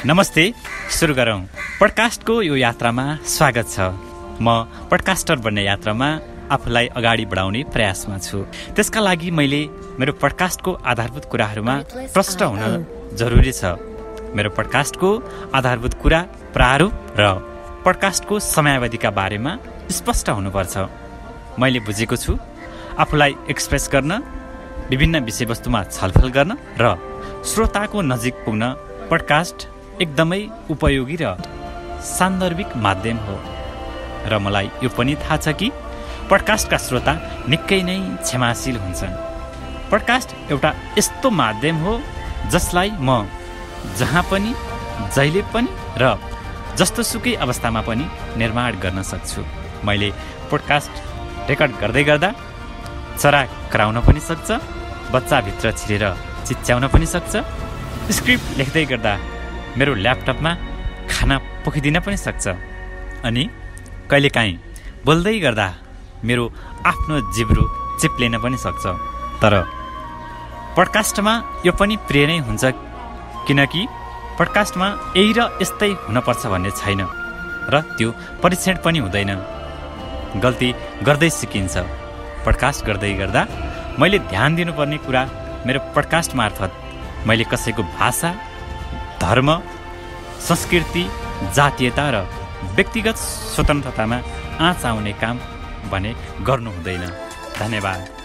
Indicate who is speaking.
Speaker 1: नमस्ते, सुरु गरौँ। पडकास्टको यो यात्रामा स्वागत छ। म पडकास्टर बन्ने यात्रामा आफूलाई अगाडि बढाउने प्रयासमा छु। त्यसका लागि मैले मेरो पडकास्टको आधारभूत कुराहरूमा प्रष्ट हुन जरुरी छ। मेरो पडकास्टको आधारभूत कुरा प्रारूप र पडकास्टको समयावधिका बारेमा स्पष्ट हुनुपर्छ। मैले बुझेको छु, आफूलाई एक्सप्रेस गर्न, विभिन्न विषयवस्तुमा छलफल गर्न र श्रोताको नजिक पुग्न पडकास्ट एकदमै उपयोगी र सान्दर्भिक माध्यम हो। र मलाई यो पनि थाहा छ कि पडकास्टका श्रोता निकै नै क्षमाशील हुन्छन्। पडकास्ट एउटा यस्तो माध्यम हो जसलाई म जहाँ पनि, जहिले पनि र जस्तो सुकै अवस्थामा पनि निर्माण गर्न सक्छु। मैले पडकास्ट रेकर्ड गर्दै गर्दा चरा कराउन पनि सक्छ, बच्चाभित्र छिरेर चिच्याउन पनि सक्छ, स्क्रिप्ट लेख्दै गर्दा मेरो ल्यापटपमा खाना पोखिदिन पनि सक्छ, अनि कहिलेकाहीँ बोल्दै गर्दा मेरो आफ्नो जिब्रो चिप्लिन पनि सक्छ। तर पडकास्टमा यो पनि प्रिय नै हुन्छ, किनकि पडकास्टमा यही र यस्तै हुनपर्छ भन्ने छैन र त्यो परीक्षण पनि हुँदैन। गल्ती गर्दै सिकिन्छ। पडकास्ट गर्दै गर्दा मैले ध्यान दिनुपर्ने कुरा मेरो पडकास्ट मार्फत मैले कसैको भाषा, धर्म, संस्कृति, जातीयता र व्यक्तिगत स्वतन्त्रतामा आँच आउने काम भने गर्नु हुँदैन। धन्यवाद।